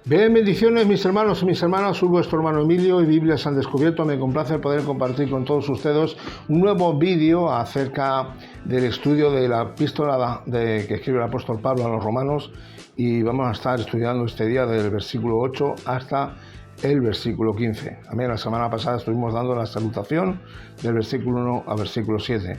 Bien, bendiciones mis hermanos y mis hermanas, soy vuestro hermano Emilio y Biblias han descubierto. Me complace poder compartir con todos ustedes un nuevo vídeo acerca del estudio de la epístola que escribe el apóstol Pablo a los romanos, y vamos a estar estudiando este día del versículo 8 hasta el versículo 15. Amén. La semana pasada estuvimos dando la salutación del versículo 1 al versículo 7.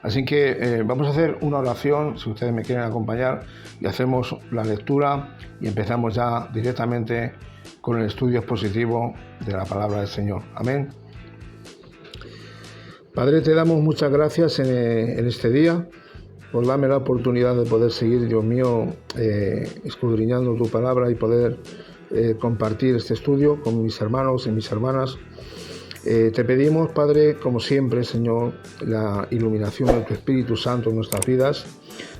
Así que vamos a hacer una oración, si ustedes me quieren acompañar, y hacemos la lectura y empezamos ya directamente con el estudio expositivo de la palabra del Señor. Amén. Padre, te damos muchas gracias en este día por darme la oportunidad de poder seguir, Dios mío, escudriñando tu palabra y poder compartir este estudio con mis hermanos y mis hermanas. Te pedimos, Padre, como siempre, Señor, la iluminación de tu Espíritu Santo en nuestras vidas,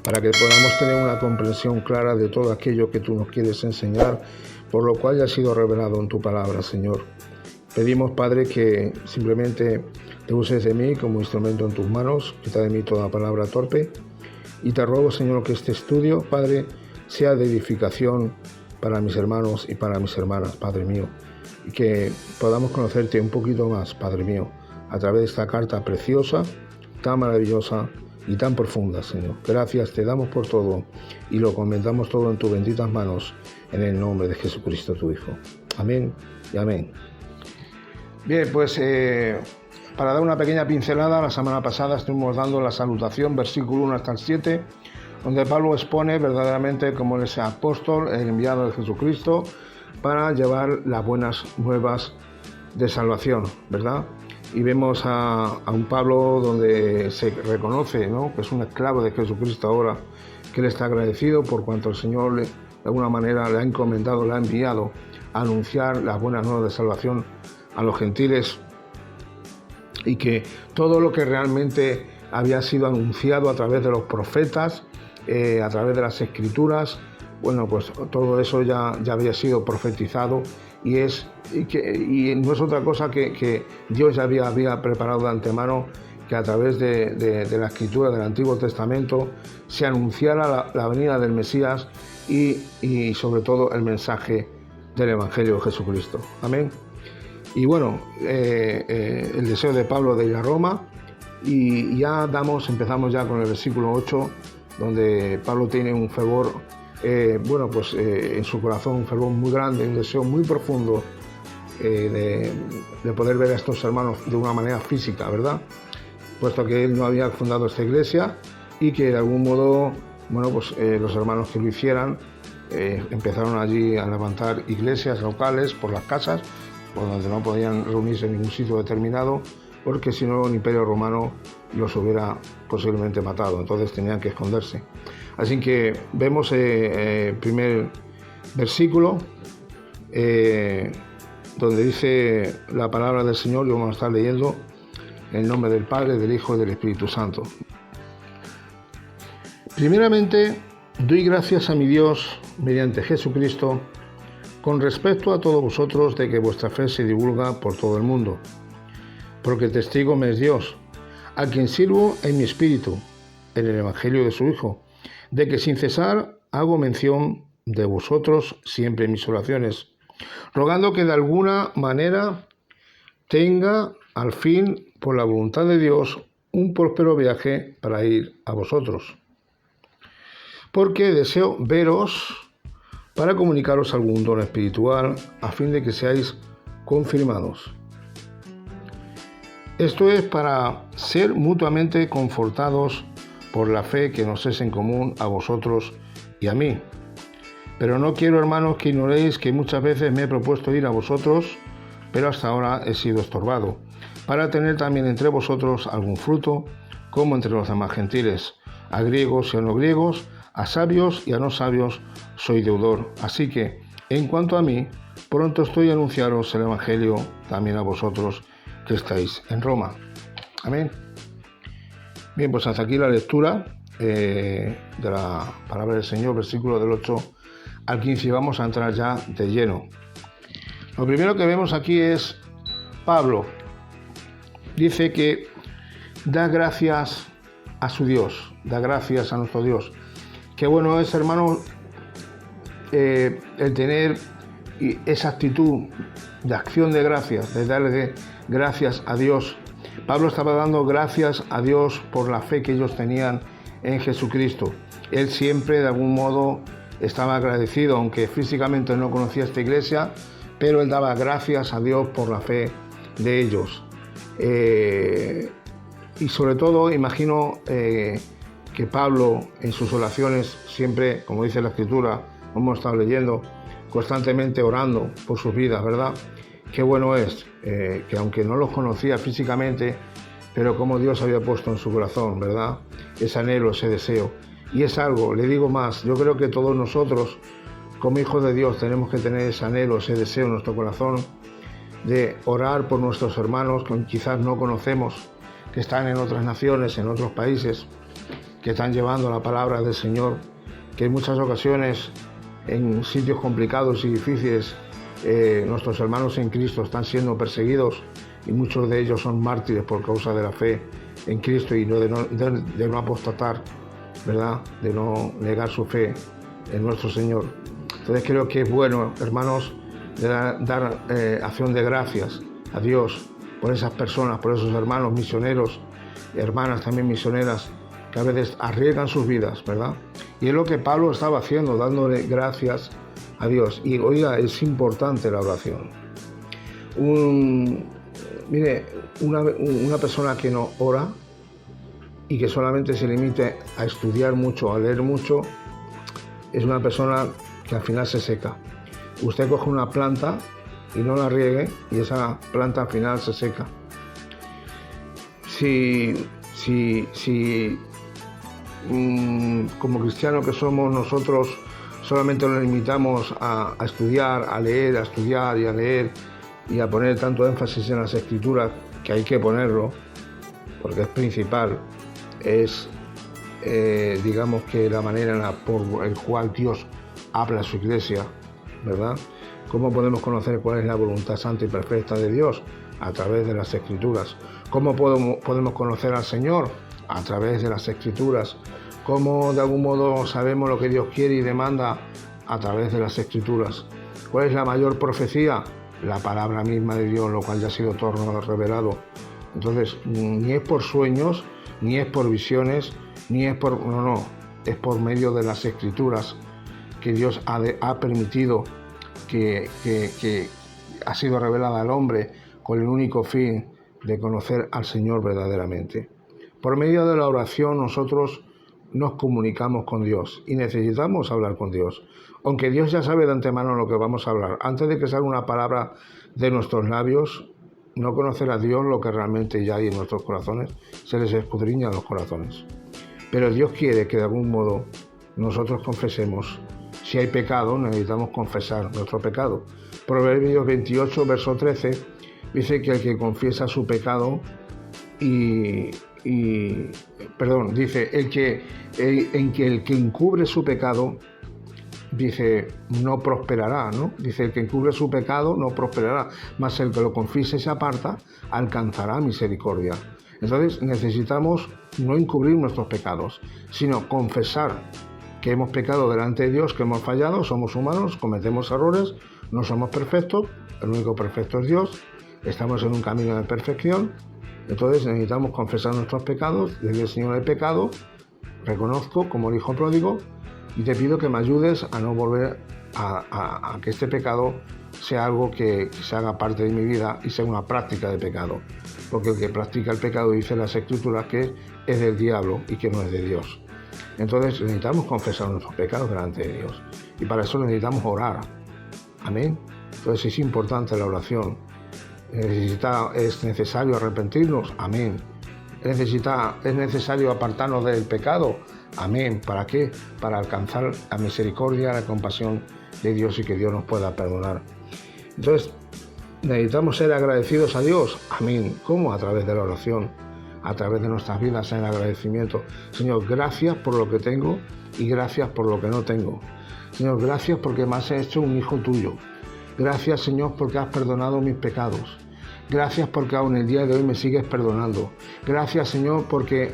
para que podamos tener una comprensión clara de todo aquello que tú nos quieres enseñar, por lo cual ya ha sido revelado en tu palabra, Señor. Pedimos, Padre, que simplemente te uses de mí como instrumento en tus manos, quita de mí toda palabra torpe, y te ruego, Señor, que este estudio, Padre, sea de edificación para mis hermanos y para mis hermanas, Padre mío, y que podamos conocerte un poquito más, Padre mío, a través de esta carta preciosa, tan maravillosa y tan profunda, Señor. Gracias te damos por todo y lo comentamos todo en tus benditas manos, en el nombre de Jesucristo, tu Hijo. Amén y amén. Bien, pues para dar una pequeña pincelada, la semana pasada estuvimos dando la salutación, versículo 1 hasta el 7, donde Pablo expone verdaderamente cómo es apóstol, el enviado de Jesucristo, para llevar las buenas nuevas de salvación, ¿verdad? Y vemos a un Pablo donde se reconoce, ¿no?, que es un esclavo de Jesucristo ahora, que él está agradecido por cuanto el Señor de alguna manera le ha encomendado, le ha enviado a anunciar las buenas nuevas de salvación a los gentiles, y que todo lo que realmente había sido anunciado a través de los profetas, a través de las escrituras, bueno, pues todo eso ya había sido profetizado, y no es otra cosa que Dios ya había preparado de antemano, que a través de la escritura del Antiguo Testamento se anunciara la venida del Mesías y sobre todo el mensaje del Evangelio de Jesucristo. Amén. Y bueno, el deseo de Pablo de ir a Roma, y empezamos ya con el versículo 8, donde Pablo tiene un fervor, en su corazón, un fervor muy grande, un deseo muy profundo de poder ver a estos hermanos de una manera física, ¿verdad? Puesto que él no había fundado esta iglesia, y que de algún modo, los hermanos que lo hicieran empezaron allí a levantar iglesias locales por las casas, por donde no podían reunirse en ningún sitio determinado, porque si no el Imperio Romano los hubiera posiblemente matado, entonces tenían que esconderse. Así que vemos el primer versículo, donde dice la palabra del Señor, y vamos a estar leyendo en el nombre del Padre, del Hijo y del Espíritu Santo. Primeramente, doy gracias a mi Dios mediante Jesucristo con respecto a todos vosotros, de que vuestra fe se divulga por todo el mundo, porque testigo me es Dios, a quien sirvo en mi espíritu, en el Evangelio de su Hijo, de que sin cesar hago mención de vosotros siempre en mis oraciones, rogando que de alguna manera tenga al fin, por la voluntad de Dios, un próspero viaje para ir a vosotros, porque deseo veros para comunicaros algún don espiritual, a fin de que seáis confirmados. Esto es para ser mutuamente confortados por la fe que nos es en común a vosotros y a mí. Pero no quiero, hermanos, que ignoréis que muchas veces me he propuesto ir a vosotros, pero hasta ahora he sido estorbado, para tener también entre vosotros algún fruto, como entre los demás gentiles, a griegos y a no griegos, a sabios y a no sabios soy deudor. Así que, en cuanto a mí, pronto estoy a anunciaros el Evangelio también a vosotros que estáis en Roma. Amén. Bien, pues hasta aquí la lectura de la palabra del Señor, versículo del 8 al 15, y vamos a entrar ya de lleno. Lo primero que vemos aquí es Pablo. Dice que da gracias a su Dios, da gracias a nuestro Dios. Qué bueno es, hermano, el tener y esa actitud de acción de gracias, de darle gracias a Dios. Pablo estaba dando gracias a Dios por la fe que ellos tenían en Jesucristo. Él siempre de algún modo estaba agradecido, aunque físicamente no conocía esta iglesia, pero él daba gracias a Dios por la fe de ellos. Y sobre todo imagino que Pablo en sus oraciones siempre, como dice la Escritura, como hemos estado leyendo, constantemente orando por sus vidas, ¿verdad? Qué bueno es que aunque no los conocía físicamente, pero como Dios había puesto en su corazón, ¿verdad? Ese anhelo, ese deseo. Y es algo, le digo más, yo creo que todos nosotros, como hijos de Dios, tenemos que tener ese anhelo, ese deseo en nuestro corazón de orar por nuestros hermanos que quizás no conocemos, que están en otras naciones, en otros países, que están llevando la palabra del Señor, que en muchas ocasiones, en sitios complicados y difíciles, nuestros hermanos en Cristo están siendo perseguidos y muchos de ellos son mártires por causa de la fe en Cristo y de no apostatar, ¿verdad? De no negar su fe en nuestro Señor. Entonces creo que es bueno, hermanos, de dar acción de gracias a Dios por esas personas, por esos hermanos misioneros, hermanas también misioneras, que a veces arriesgan sus vidas, ¿verdad? Y es lo que Pablo estaba haciendo, dándole gracias a Dios. Y oiga, es importante la oración. Mire, una persona que no ora y que solamente se limite a estudiar mucho, a leer mucho, es una persona que al final se seca. Usted coge una planta y no la riegue y esa planta al final se seca. Si como cristianos que somos nosotros solamente nos limitamos a estudiar, a leer, a estudiar y a leer y a poner tanto énfasis en las Escrituras, que hay que ponerlo porque es principal, es digamos que la manera por el cual Dios habla a su iglesia, ¿verdad? ¿Cómo podemos conocer cuál es la voluntad santa y perfecta de Dios? A través de las Escrituras. ¿Cómo podemos conocer al Señor? A través de las Escrituras. ¿Cómo de algún modo sabemos lo que Dios quiere y demanda? A través de las Escrituras. ¿Cuál es la mayor profecía? La palabra misma de Dios, lo cual ya ha sido todo revelado. Entonces, ni es por sueños, ni es por visiones, ni es por... No, es por medio de las Escrituras que Dios ha permitido que ha sido revelada al hombre con el único fin de conocer al Señor verdaderamente. Por medio de la oración nosotros nos comunicamos con Dios y necesitamos hablar con Dios. Aunque Dios ya sabe de antemano lo que vamos a hablar, antes de que salga una palabra de nuestros labios, no conocer a Dios lo que realmente ya hay en nuestros corazones, se les escudriñan los corazones. Pero Dios quiere que de algún modo nosotros confesemos. Si hay pecado, necesitamos confesar nuestro pecado. Proverbios 28, verso 13, dice que el que confiesa su pecado dice, el que encubre su pecado, dice, no prosperará, ¿no? Dice, el que encubre su pecado no prosperará, mas el que lo confiese y se aparta, alcanzará misericordia. Entonces necesitamos no encubrir nuestros pecados, sino confesar que hemos pecado delante de Dios, que hemos fallado, somos humanos, cometemos errores, no somos perfectos, el único perfecto es Dios, estamos en un camino de perfección, entonces necesitamos confesar nuestros pecados, decir, Señor, he pecado, reconozco como el hijo pródigo y te pido que me ayudes a no volver a que este pecado sea algo que se haga parte de mi vida y sea una práctica de pecado, porque el que practica el pecado, dice las Escrituras, que es del diablo y que no es de Dios. Entonces necesitamos confesar nuestros pecados delante de Dios y para eso necesitamos orar. Amén. Entonces es importante la oración. Es necesario arrepentirnos. Amén. Es necesario apartarnos del pecado. Amén. ¿Para qué? Para alcanzar la misericordia, la compasión de Dios y que Dios nos pueda perdonar. Entonces necesitamos ser agradecidos a Dios. Amén. ¿Cómo? A través de la oración. A través de nuestras vidas en agradecimiento. Señor, gracias por lo que tengo y gracias por lo que no tengo. Señor, gracias porque me has hecho un hijo tuyo. Gracias, Señor, porque has perdonado mis pecados. Gracias porque aún el día de hoy me sigues perdonando. Gracias, Señor, porque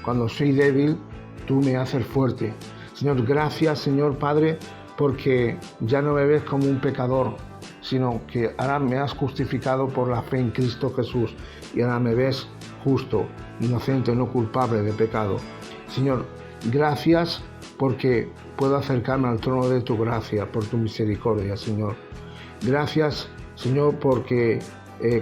cuando soy débil, tú me haces fuerte. Señor, gracias, Señor Padre, porque ya no me ves como un pecador, sino que ahora me has justificado por la fe en Cristo Jesús y ahora me ves justo, inocente, no culpable de pecado. Señor, gracias porque puedo acercarme al trono de tu gracia, por tu misericordia, Señor. Gracias, Señor, porque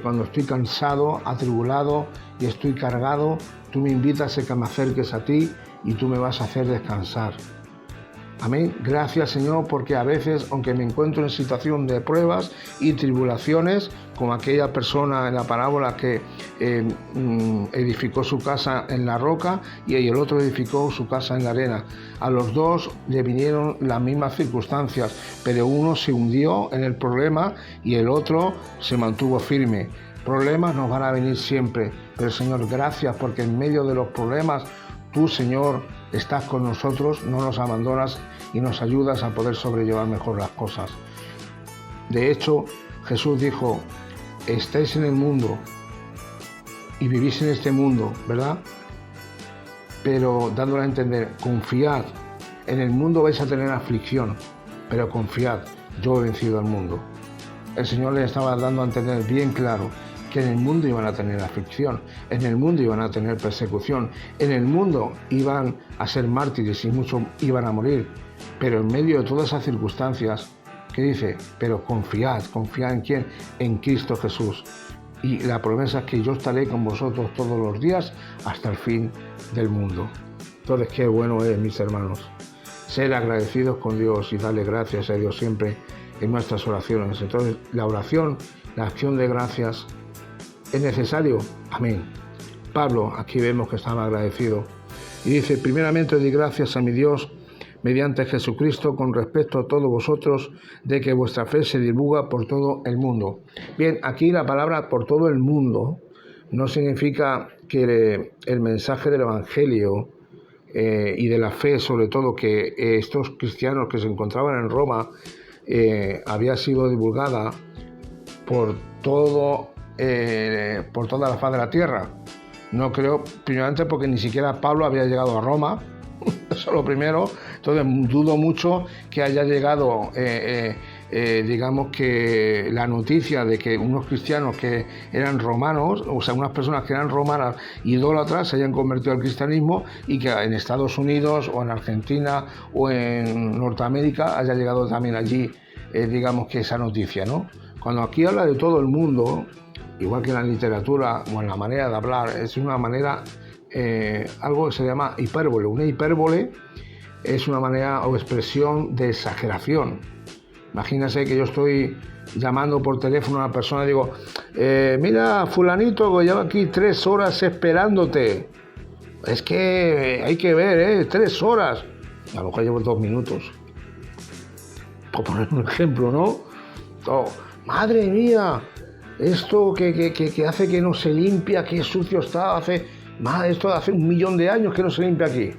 cuando estoy cansado, atribulado y estoy cargado, tú me invitas a que me acerques a ti y tú me vas a hacer descansar. Amén. Gracias, Señor, porque a veces, aunque me encuentro en situación de pruebas y tribulaciones, como aquella persona en la parábola que edificó su casa en la roca y el otro edificó su casa en la arena. A los dos le vinieron las mismas circunstancias, pero uno se hundió en el problema y el otro se mantuvo firme. Problemas nos van a venir siempre, pero Señor, gracias porque en medio de los problemas tú, Señor, estás con nosotros, no nos abandonas y nos ayudas a poder sobrellevar mejor las cosas. De hecho, Jesús dijo, estáis en el mundo y vivís en este mundo, ¿verdad? Pero dándole a entender, confiad, en el mundo vais a tener aflicción, pero confiad, yo he vencido al mundo. El Señor le estaba dando a entender bien claro que en el mundo iban a tener aflicción, en el mundo iban a tener persecución, en el mundo iban a ser mártires y muchos iban a morir, pero en medio de todas esas circunstancias, ¿qué dice? Pero confiad ¿en quién? En Cristo Jesús. Y la promesa es que yo estaré con vosotros todos los días hasta el fin del mundo. Entonces, qué bueno es, mis hermanos, ser agradecidos con Dios y darle gracias a Dios siempre en nuestras oraciones. Entonces, la oración, la acción de gracias, ¿es necesario? Amén. Pablo, aquí vemos que estaba agradecido. Y dice, primeramente di gracias a mi Dios mediante Jesucristo con respecto a todos vosotros, de que vuestra fe se divulga por todo el mundo. Bien, aquí la palabra por todo el mundo no significa que el mensaje del Evangelio y de la fe, sobre todo, que estos cristianos que se encontraban en Roma había sido divulgada por toda la faz de la tierra. No creo, primeramente porque ni siquiera Pablo había llegado a Roma, eso es lo primero. Entonces dudo mucho que haya llegado, digamos que la noticia de que unos cristianos que eran romanos, o sea, unas personas que eran romanas idólatras se hayan convertido al cristianismo y que en Estados Unidos o en Argentina o en Norteamérica haya llegado también allí, digamos que esa noticia, ¿no? Cuando aquí habla de todo el mundo, igual que en la literatura o en la manera de hablar, es una manera, algo que se llama hipérbole. Una hipérbole es una manera o expresión de exageración. Imagínense que yo estoy llamando por teléfono a una persona y digo, mira, fulanito, que llevo aquí 3 horas esperándote. Es que hay que ver, 3 horas. A lo mejor llevo 2 minutos. Por poner un ejemplo, ¿no? Oh, madre mía, esto que hace que no se limpia, qué sucio está, esto hace 1.000.000 de años que no se limpia aquí.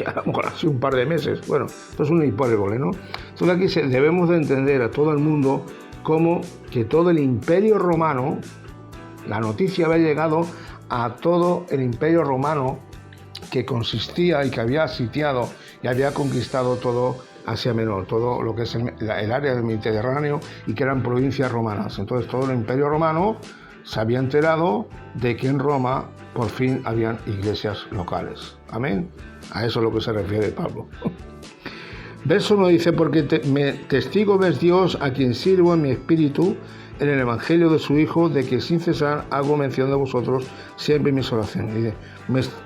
A lo mejor hace un par de meses. Bueno, esto es una hipérbole, ¿no? Entonces aquí debemos de entender a todo el mundo como que todo el imperio romano, la noticia había llegado a todo el imperio romano que consistía y que había sitiado y había conquistado todo Asia Menor, todo lo que es el área del Mediterráneo y que eran provincias romanas. Entonces todo el imperio romano se había enterado de que en Roma por fin habían iglesias locales. Amén. A eso es lo que se refiere Pablo. Verso 1 dice, porque testigo es Dios a quien sirvo en mi espíritu en el evangelio de su Hijo, de que sin cesar hago mención de vosotros siempre en mis oraciones. Dice,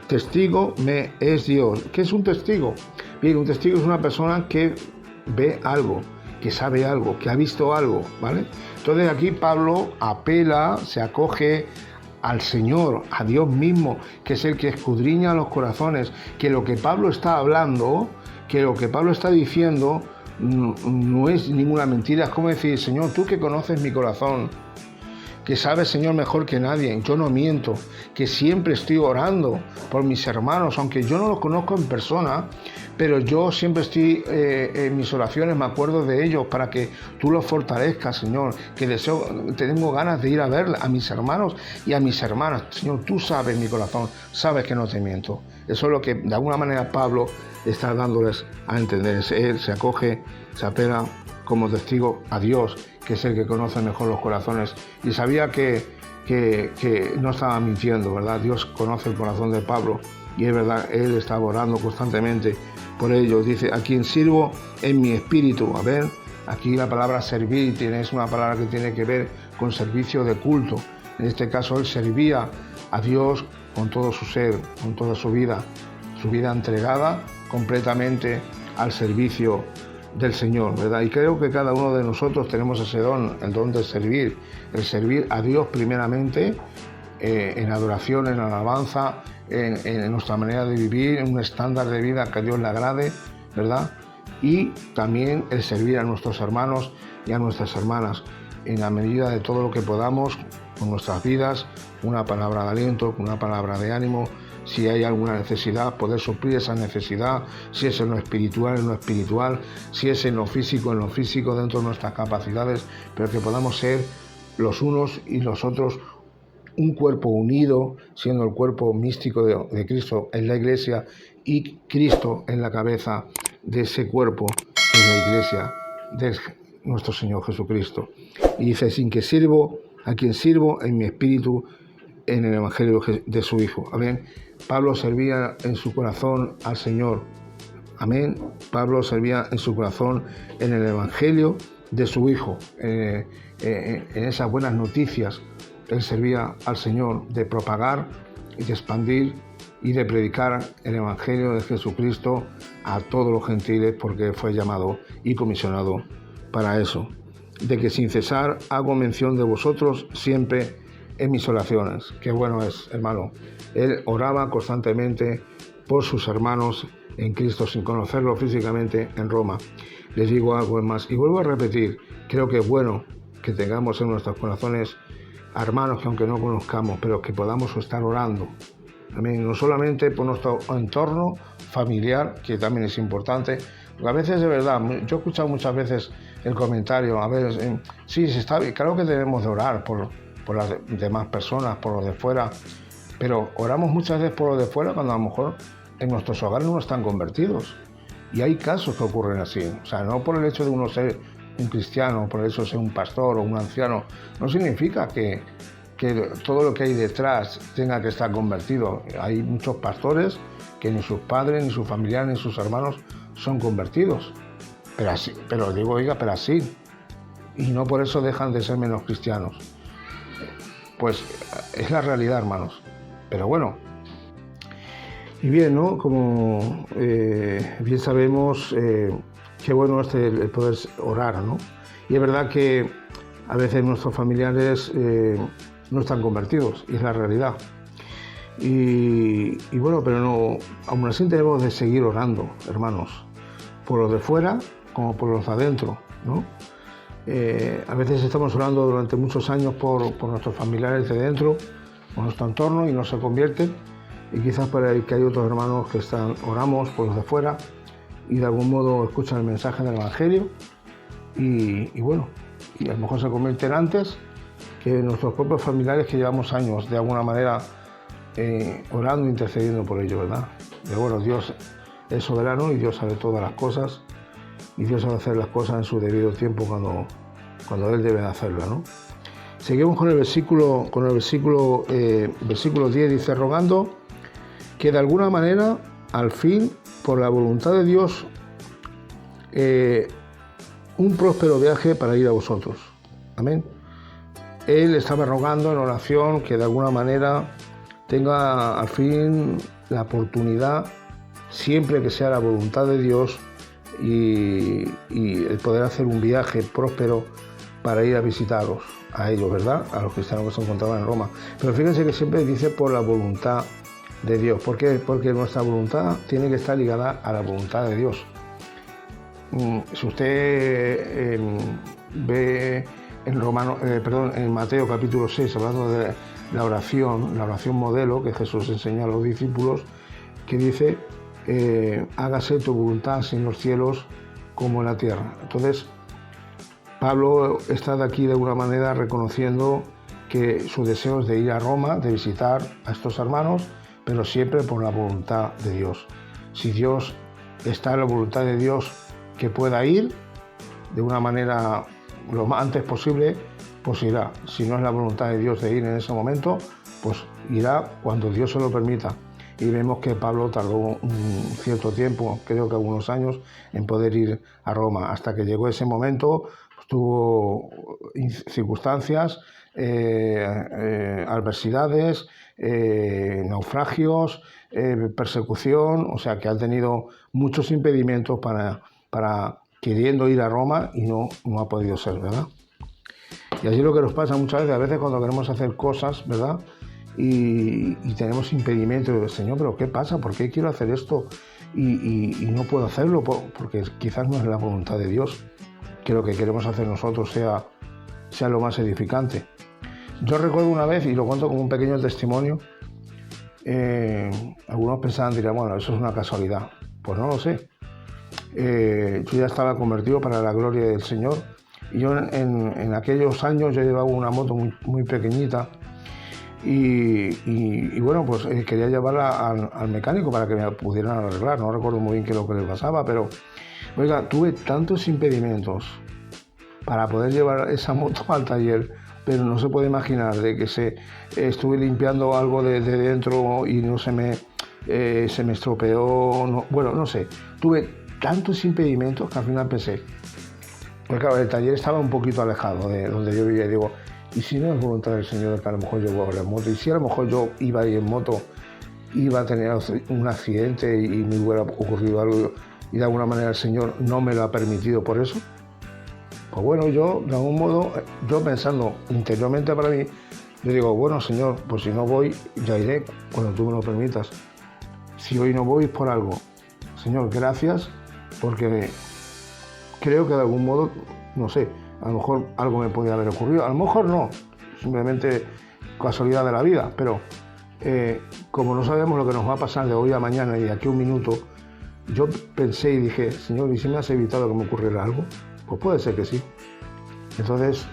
testigo me es Dios. ¿Qué es un testigo? Bien, un testigo es una persona que ve algo, que sabe algo, que ha visto algo, ¿vale? Entonces aquí Pablo apela, se acoge al Señor, a Dios mismo, que es el que escudriña los corazones, que lo que Pablo está hablando, que lo que Pablo está diciendo no es ninguna mentira. Es como decir, Señor, tú que conoces mi corazón, que sabes, Señor, mejor que nadie, yo no miento, que siempre estoy orando por mis hermanos, aunque yo no los conozco en persona, pero yo siempre estoy en mis oraciones, me acuerdo de ellos para que tú los fortalezcas, Señor, que tengo ganas de ir a ver a mis hermanos y a mis hermanas. Señor, tú sabes mi corazón, sabes que no te miento. Eso es lo que de alguna manera Pablo está dándoles a entender. Él se acoge, se apela como testigo a Dios, que es el que conoce mejor los corazones, y sabía que no estaba mintiendo, ¿verdad? Dios conoce el corazón de Pablo, y es verdad, él estaba orando constantemente por ellos. Dice, a quien sirvo en mi espíritu. A ver, aquí la palabra servir es una palabra que tiene que ver con servicio de culto. En este caso, él servía a Dios con todo su ser, con toda su vida entregada completamente al servicio del Señor, ¿verdad? Y creo que cada uno de nosotros tenemos ese don, el don de servir, el servir a Dios primeramente, en adoración, en alabanza, en nuestra manera de vivir, en un estándar de vida que a Dios le agrade, ¿verdad? Y también el servir a nuestros hermanos y a nuestras hermanas, en la medida de todo lo que podamos, con nuestras vidas, una palabra de aliento, una palabra de ánimo. Si hay alguna necesidad, poder suplir esa necesidad, si es en lo espiritual, en lo espiritual, si es en lo físico, dentro de nuestras capacidades, pero que podamos ser los unos y los otros un cuerpo unido, siendo el cuerpo místico de Cristo en la Iglesia y Cristo en la cabeza de ese cuerpo, que es la Iglesia de nuestro Señor Jesucristo. Y dice, a quien sirvo en mi espíritu, en el Evangelio de su Hijo. Amén. Pablo servía en su corazón al Señor. Amén. Pablo servía en su corazón en el Evangelio de su Hijo, en esas buenas noticias. Él servía al Señor de propagar y de expandir y de predicar el Evangelio de Jesucristo a todos los gentiles, porque fue llamado y comisionado para eso. De que sin cesar hago mención de vosotros siempre en mis oraciones. Qué bueno es, hermano. Él oraba constantemente por sus hermanos en Cristo, sin conocerlo físicamente en Roma. Les digo algo más, y vuelvo a repetir, creo que es bueno que tengamos en nuestros corazones hermanos que aunque no conozcamos, pero que podamos estar orando. Amén. No solamente por nuestro entorno familiar, que también es importante, porque a veces de verdad, yo he escuchado muchas veces el comentario, a ver, sí, está bien, claro que debemos de orar por las demás personas, por los de fuera, pero oramos muchas veces por los de fuera cuando a lo mejor en nuestros hogares no están convertidos. Y hay casos que ocurren así. O sea, no por el hecho de uno ser un cristiano, por el hecho de ser un pastor o un anciano, no significa que todo lo que hay detrás tenga que estar convertido. Hay muchos pastores que ni sus padres, ni sus familiares, ni sus hermanos son convertidos. Pero así. Y no por eso dejan de ser menos cristianos. Pues es la realidad, hermanos. Pero bueno. Y bien, ¿no? Como bien sabemos, qué bueno es el poder orar, ¿no? Y es verdad que a veces nuestros familiares no están convertidos, y es la realidad. Y bueno, pero no, aún así tenemos de seguir orando, hermanos, por los de fuera como por los de adentro, ¿no? A veces estamos orando durante muchos años por nuestros familiares de dentro, por nuestro entorno, y no se convierten. Y quizás por ahí que hay otros hermanos que oramos por los de fuera y de algún modo escuchan el mensaje del Evangelio y bueno, y a lo mejor se convierten antes que nuestros propios familiares, que llevamos años de alguna manera orando e intercediendo por ellos, ¿verdad? Pero bueno, Dios es soberano y Dios sabe todas las cosas, y Dios sabe hacer las cosas en su debido tiempo cuando Él debe de hacerlas, ¿no? Seguimos con el versículo 10, dice, rogando que de alguna manera, al fin, por la voluntad de Dios, un próspero viaje para ir a vosotros. Amén. Él estaba rogando en oración que de alguna manera tenga al fin la oportunidad, siempre que sea la voluntad de Dios, y el poder hacer un viaje próspero para ir a visitarlos, a ellos, ¿verdad? A los cristianos que se encontraban en Roma. Pero fíjense que siempre dice por la voluntad de Dios. ¿Por qué? Porque nuestra voluntad tiene que estar ligada a la voluntad de Dios. Si usted ve en Mateo capítulo 6, hablando de la oración modelo que Jesús enseña a los discípulos, que dice, hágase tu voluntad así en los cielos como en la tierra. Entonces, Pablo está de aquí de alguna manera reconociendo que su deseo es de ir a Roma, de visitar a estos hermanos, pero siempre por la voluntad de Dios. Si Dios está en la voluntad de Dios que pueda ir de una manera lo más antes posible, pues irá. Si no es la voluntad de Dios de ir en ese momento, pues irá cuando Dios se lo permita. Y vemos que Pablo tardó un cierto tiempo, creo que algunos años, en poder ir a Roma. Hasta que llegó ese momento, pues, tuvo circunstancias, adversidades, naufragios, persecución, o sea que han tenido muchos impedimentos para queriendo ir a Roma y no ha podido ser, ¿verdad? Y así es lo que nos pasa muchas veces, a veces cuando queremos hacer cosas, ¿verdad? Y tenemos impedimentos, Señor, pero ¿qué pasa? ¿Por qué quiero hacer esto? Y no puedo hacerlo porque quizás no es la voluntad de Dios, que lo que queremos hacer nosotros sea lo más edificante. Yo recuerdo una vez, y lo cuento como un pequeño testimonio, algunos pensaban, dirían, bueno, eso es una casualidad. Pues no lo sé. Yo ya estaba convertido para la gloria del Señor, y yo en aquellos años yo llevaba una moto muy pequeñita, y bueno, pues quería llevarla al mecánico para que me pudieran arreglar. No recuerdo muy bien qué es lo que le pasaba, pero oiga, tuve tantos impedimentos para poder llevar esa moto al taller, pero no se puede imaginar de que estuve limpiando algo de dentro y no se me estropeó, no sé, tuve tantos impedimentos que al final pensé, porque claro, el taller estaba un poquito alejado de donde yo vivía, y digo, ¿y si no es voluntad del Señor que a lo mejor yo voy en moto? Y si a lo mejor yo iba ahí en moto, iba a tener un accidente y me hubiera ocurrido algo, y de alguna manera el Señor no me lo ha permitido por eso. Pues bueno, yo de algún modo, yo pensando interiormente para mí, yo digo, bueno, Señor, pues si no voy, ya iré cuando tú me lo permitas. Si hoy no voy es por algo. Señor, gracias, porque creo que de algún modo, no sé, a lo mejor algo me podía haber ocurrido, a lo mejor no, simplemente casualidad de la vida, pero como no sabemos lo que nos va a pasar de hoy a mañana y de aquí a un minuto, yo pensé y dije, Señor, ¿y si me has evitado que me ocurriera algo? Pues puede ser que sí. Entonces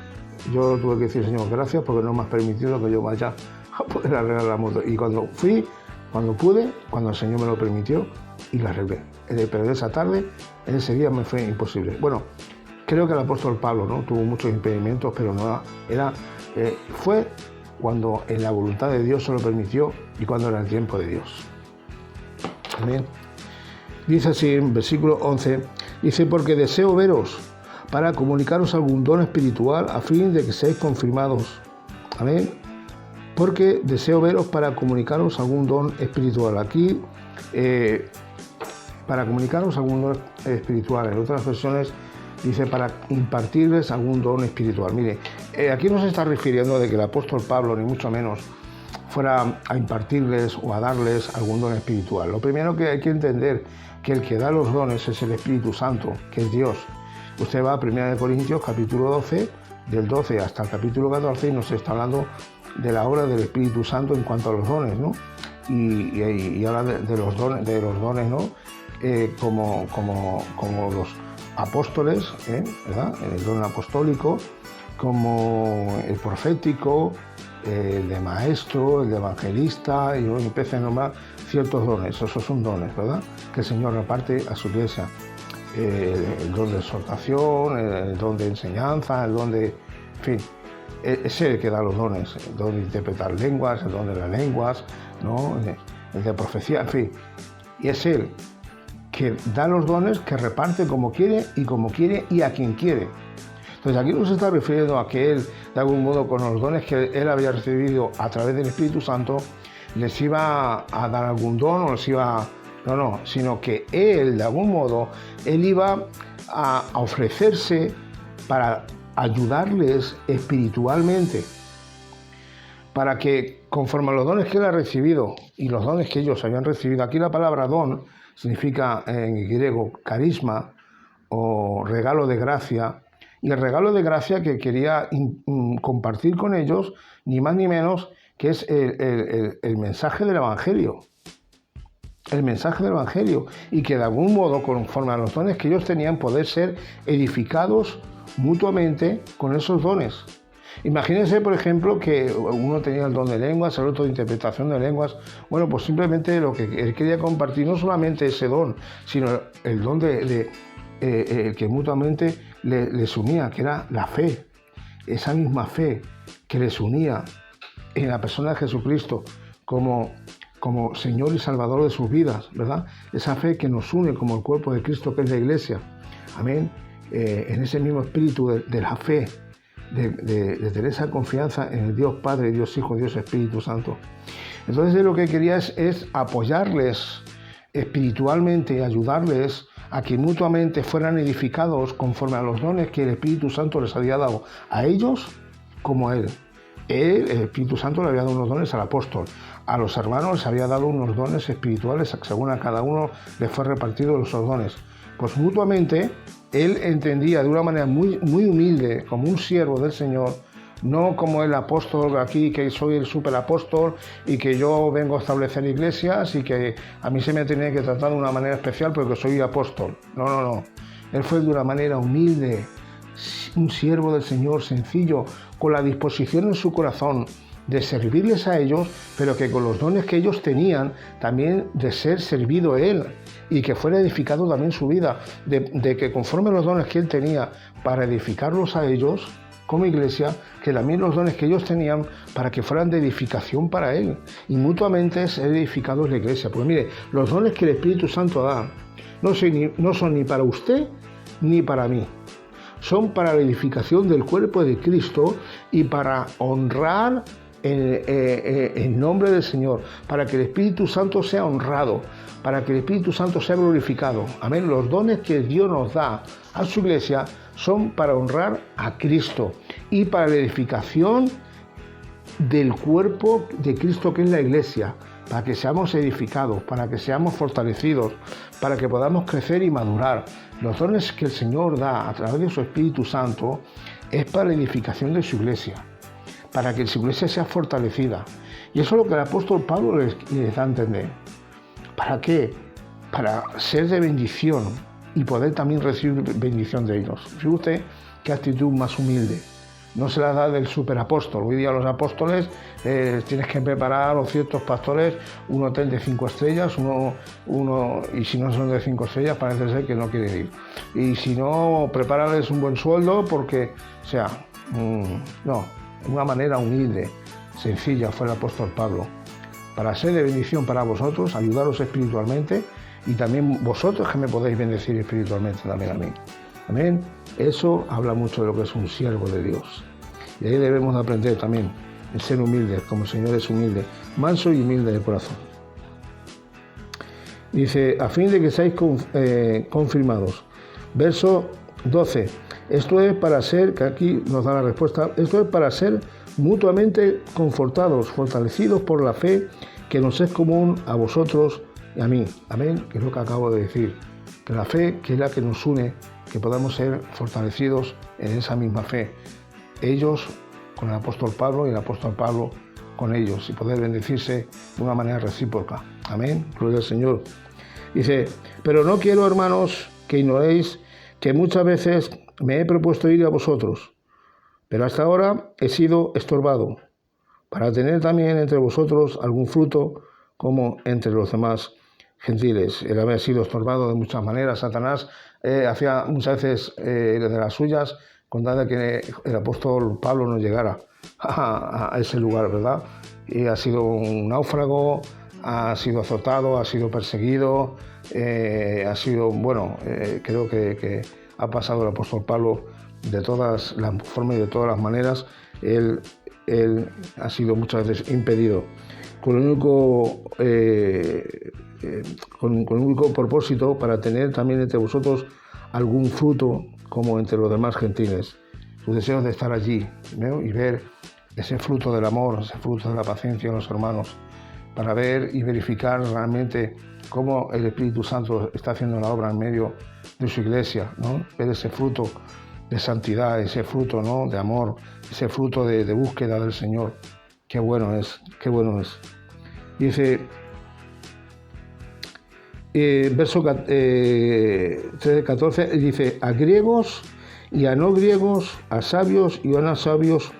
yo tuve que decir, Señor, gracias porque no me has permitido que yo vaya a poder arreglar la moto. Y cuando pude, cuando el Señor me lo permitió, y la arreglé. Pero de esa tarde, en ese día me fue imposible. Bueno, creo que el apóstol Pablo, ¿no?, tuvo muchos impedimentos, pero fue cuando en la voluntad de Dios se lo permitió y cuando era el tiempo de Dios. Amén. Dice así en versículo 11, dice, porque deseo veros para comunicaros algún don espiritual a fin de que seáis confirmados. Amén. Porque deseo veros para comunicaros algún don espiritual. Aquí, para comunicaros algún don espiritual. En otras versiones dice para impartirles algún don espiritual. Mire, aquí no se está refiriendo de que el apóstol Pablo, ni mucho menos, fuera a impartirles o a darles algún don espiritual. Lo primero que hay que entender que el que da los dones es el Espíritu Santo, que es Dios. Usted va a 1 Corintios capítulo 12, del 12 hasta el capítulo 14, y nos está hablando de la obra del Espíritu Santo en cuanto a los dones, ¿no? Y habla de los dones, ¿no? Como los apóstoles, ¿verdad? El don apostólico, como el profético, el de maestro, el de evangelista, y luego empieza a nombrar ciertos dones. Esos son dones, ¿verdad?, que el Señor reparte a su iglesia. El don de exhortación, el don de enseñanza, el don de... En fin, es Él que da los dones, el don de interpretar lenguas, el don de las lenguas, ¿no?, el de profecía, en fin. Y es Él que da los dones, que reparte como quiere y a quien quiere. Entonces aquí no se está refiriendo a que Él, de algún modo, con los dones que Él había recibido a través del Espíritu Santo, les iba a dar algún don o les iba... No, sino que Él, de algún modo, Él iba a ofrecerse para ayudarles espiritualmente, para que, conforme a los dones que Él ha recibido y los dones que ellos habían recibido, aquí la palabra don significa en griego carisma o regalo de gracia, Y el regalo de gracia que quería compartir con ellos, ni más ni menos, que es el mensaje del Evangelio. El mensaje del Evangelio. Y que de algún modo, conforme a los dones que ellos tenían, poder ser edificados mutuamente con esos dones. Imagínense, por ejemplo, que uno tenía el don de lenguas, el otro de interpretación de lenguas. Bueno, pues simplemente lo que él quería compartir, no solamente ese don, sino el don que mutuamente les unía, que era la fe. Esa misma fe que les unía en la persona de Jesucristo como Señor y Salvador de sus vidas, ¿verdad? Esa fe que nos une como el cuerpo de Cristo, que es la Iglesia. Amén. En ese mismo espíritu de la fe, de tener esa confianza en el Dios Padre, Dios Hijo, Dios Espíritu Santo. Entonces lo que quería es apoyarles espiritualmente, ayudarles a que mutuamente fueran edificados conforme a los dones que el Espíritu Santo les había dado a ellos como a él. El Espíritu Santo le había dado unos dones al apóstol, a los hermanos les había dado unos dones espirituales, según a cada uno les fue repartido esos dones. Pues mutuamente él entendía de una manera muy humilde, como un siervo del Señor, no como el apóstol aquí, que soy el superapóstol y que yo vengo a establecer iglesias y que a mí se me tiene que tratar de una manera especial porque soy apóstol. No. Él fue de una manera humilde, un siervo del Señor, sencillo, con la disposición en su corazón de servirles a ellos, pero que con los dones que ellos tenían, también de ser servido él y que fuera edificado también su vida, de que conforme los dones que él tenía para edificarlos a ellos como iglesia, que también los dones que ellos tenían para que fueran de edificación para él y mutuamente ser edificados la iglesia. Pues mire, los dones que el Espíritu Santo da no son ni para usted ni para mí. Son para la edificación del cuerpo de Cristo y para honrar el nombre del Señor, para que el Espíritu Santo sea honrado, para que el Espíritu Santo sea glorificado. Amén. Los dones que Dios nos da a su iglesia son para honrar a Cristo y para la edificación del cuerpo de Cristo, que es la iglesia, para que seamos edificados, para que seamos fortalecidos, para que podamos crecer y madurar. Los dones que el Señor da a través de su Espíritu Santo es para la edificación de su iglesia, para que su iglesia sea fortalecida. Y eso es lo que el apóstol Pablo les da a entender. ¿Para qué? Para ser de bendición y poder también recibir bendición de ellos. Fíjate usted qué actitud más humilde. No se la da del superapóstol. Hoy día los apóstoles tienes que preparar, o ciertos pastores, un hotel de 5 estrellas, y si no son de 5 estrellas parece ser que no quieren ir. Y si no, prepárales un buen sueldo porque, no, de una manera humilde, sencilla fue el apóstol Pablo. Para ser de bendición para vosotros, ayudaros espiritualmente y también vosotros que me podéis bendecir espiritualmente también a mí. Amén. Eso habla mucho de lo que es un siervo de Dios. Y ahí debemos de aprender también el ser humilde, como el Señor es humilde, manso y humilde de corazón. Dice, a fin de que seáis confirmados. Verso 12. Esto es para ser, que aquí nos da la respuesta, esto es para ser mutuamente confortados, fortalecidos por la fe que nos es común a vosotros y a mí. Amén, que es lo que acabo de decir. Que la fe, que es la que nos une, que podamos ser fortalecidos en esa misma fe. Ellos con el apóstol Pablo y el apóstol Pablo con ellos y poder bendecirse de una manera recíproca. Amén, gloria al Señor. Dice, pero no quiero, hermanos, que ignoréis que muchas veces me he propuesto ir a vosotros, pero hasta ahora he sido estorbado, para tener también entre vosotros algún fruto como entre los demás gentiles. Él había sido estorbado de muchas maneras. Satanás hacía muchas veces de las suyas con tal de que el apóstol Pablo no llegara a ese lugar, ¿verdad? Y ha sido un náufrago, ha sido azotado, ha sido perseguido, ha sido, creo que ha pasado el apóstol Pablo de todas las formas y de todas las maneras. Él ha sido muchas veces impedido, con el único propósito para tener también entre vosotros algún fruto como entre los demás gentiles. Sus deseos de estar allí, ¿no? Y ver ese fruto del amor, ese fruto de la paciencia en los hermanos, para ver y verificar realmente cómo el Espíritu Santo está haciendo la obra en medio de su iglesia, ¿no? Ver ese fruto de santidad, ese fruto, ¿no?, de amor, ese fruto de búsqueda del Señor. Qué bueno es, qué bueno es. Dice, verso 13-14, dice, a griegos y a no griegos, a sabios y a no sabios,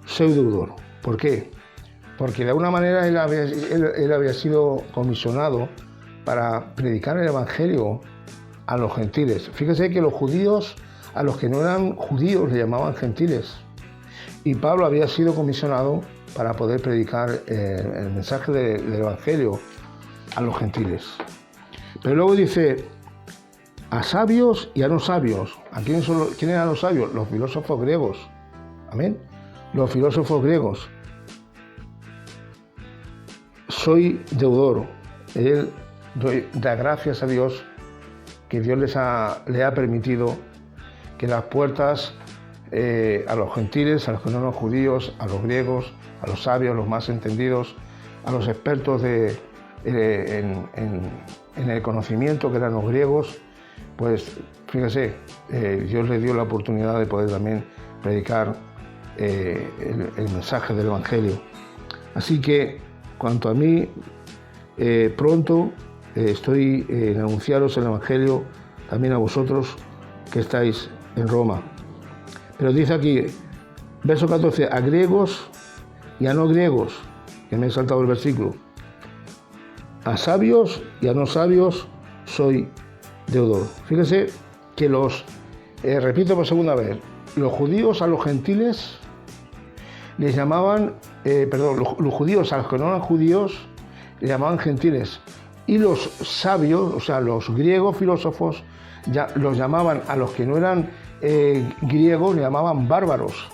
soy deudor. ¿Por qué? Porque de alguna manera él había sido comisionado para predicar el Evangelio a los gentiles. Fíjese que los judíos, a los que no eran judíos, le llamaban gentiles. Y Pablo había sido comisionado para poder predicar el mensaje del Evangelio a los gentiles. Pero luego dice, a sabios y a no sabios. ¿A quiénes eran los sabios? Los filósofos griegos. Amén. Los filósofos griegos. Soy deudor. Él da gracias a Dios que Dios le ha permitido que las puertas a los gentiles, a los que no eran judíos, a los griegos, a los sabios, los más entendidos, a los expertos en el conocimiento que eran los griegos, pues fíjese, Dios le dio la oportunidad de poder también predicar el mensaje del Evangelio. Así que, cuanto a mí, pronto estoy en anunciaros el Evangelio también a vosotros que estáis en Roma. Pero dice aquí, verso 14, a griegos y a no griegos, que me he saltado el versículo, a sabios y a no sabios soy deudor. Fíjese que repito por segunda vez, los judíos a los gentiles les llamaban, los judíos a los que no eran judíos les llamaban gentiles, y los sabios, o sea, los griegos filósofos, ya los llamaban a los que no eran griegos, le llamaban bárbaros.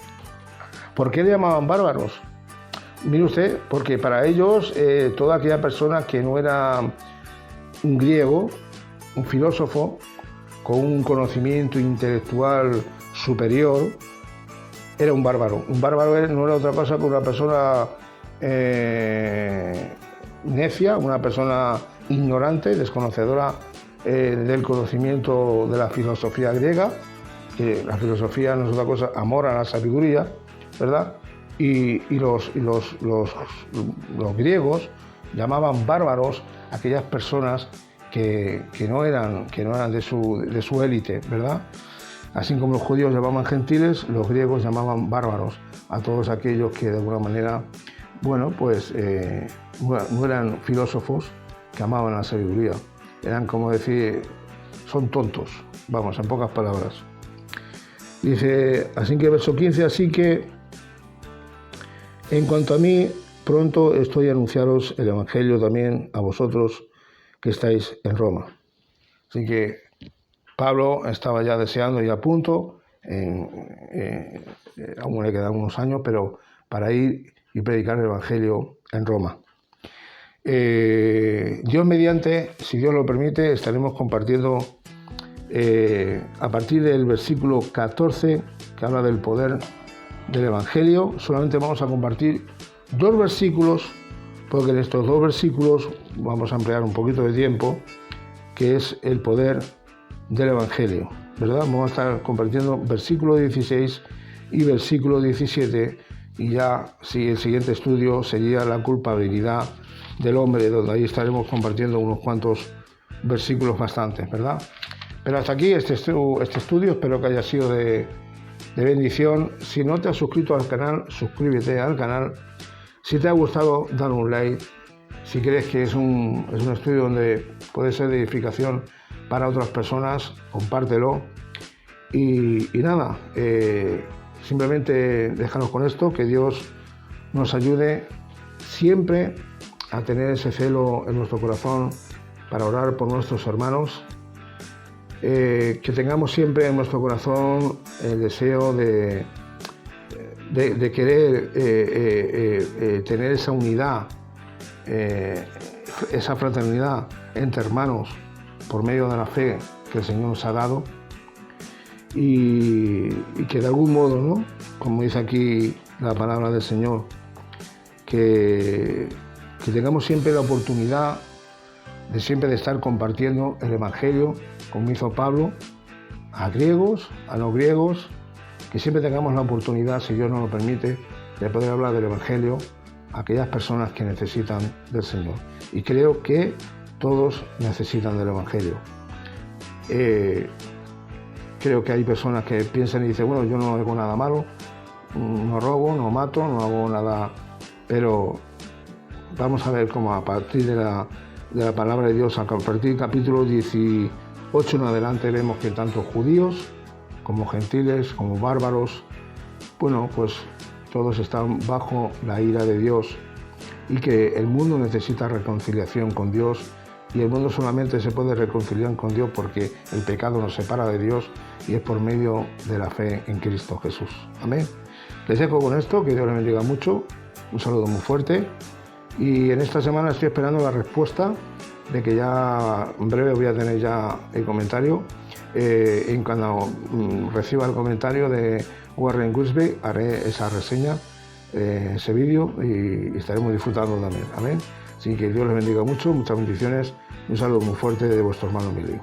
¿Por qué le llamaban bárbaros? Mire usted, porque para ellos toda aquella persona que no era un griego, un filósofo, con un conocimiento intelectual superior, era un bárbaro. Un bárbaro no era otra cosa que una persona necia, una persona ignorante, desconocedora del conocimiento de la filosofía griega, que la filosofía no es otra cosa, amor a la sabiduría, ¿verdad? Y los griegos llamaban bárbaros a aquellas personas que no eran de su élite, ¿verdad? Así como los judíos llamaban gentiles, los griegos llamaban bárbaros a todos aquellos que de alguna manera, bueno, pues no eran filósofos que amaban la sabiduría. Eran como decir, son tontos, vamos, en pocas palabras. Dice, así que verso 15, así que en cuanto a mí, pronto estoy a anunciaros el Evangelio también a vosotros que estáis en Roma. Así que Pablo estaba ya deseando y a punto, aún le quedan unos años, pero para ir y predicar el Evangelio en Roma. Dios mediante, si Dios lo permite, estaremos compartiendo a partir del versículo 14, que habla del poder del Evangelio. Solamente vamos a compartir 2 versículos, porque en estos 2 versículos vamos a emplear un poquito de tiempo, que es el poder del Evangelio, ¿verdad? Vamos a estar compartiendo versículo 16 y versículo 17, y ya si el siguiente estudio sería la culpabilidad del hombre, donde ahí estaremos compartiendo unos cuantos versículos bastantes, ¿verdad? Pero hasta aquí este estudio, espero que haya sido de bendición. Si no te has suscrito al canal, suscríbete al canal. Si te ha gustado, dale un like. Si crees que es un estudio donde puede ser de edificación para otras personas, compártelo. Y nada, simplemente déjanos con esto, que Dios nos ayude siempre a tener ese celo en nuestro corazón para orar por nuestros hermanos, que tengamos siempre en nuestro corazón el deseo de querer tener esa unidad, esa fraternidad entre hermanos por medio de la fe que el Señor nos ha dado, y que de algún modo, ¿no?, como dice aquí la palabra del Señor, que tengamos siempre la oportunidad de siempre de estar compartiendo el Evangelio, como hizo Pablo, a griegos, a no griegos, que siempre tengamos la oportunidad, si Dios nos lo permite, de poder hablar del Evangelio a aquellas personas que necesitan del Señor. Y creo que todos necesitan del Evangelio. Creo que hay personas que piensan y dicen, bueno, yo no hago nada malo, no robo, no mato, no hago nada, pero vamos a ver cómo a partir de la palabra de Dios, a partir del capítulo 18 en adelante, vemos que tanto judíos como gentiles, como bárbaros, bueno, pues todos están bajo la ira de Dios y que el mundo necesita reconciliación con Dios, y el mundo solamente se puede reconciliar con Dios porque el pecado nos separa de Dios y es por medio de la fe en Cristo Jesús. Amén. Les dejo con esto, que Dios les bendiga mucho, un saludo muy fuerte, y en esta semana estoy esperando la respuesta de que ya en breve voy a tener ya el comentario. En cuando reciba el comentario de Warren Wiersbe haré esa reseña, ese vídeo, y estaremos disfrutando también. Amén. Así que Dios les bendiga mucho, muchas bendiciones, un saludo muy fuerte de vuestro hermano Emilio.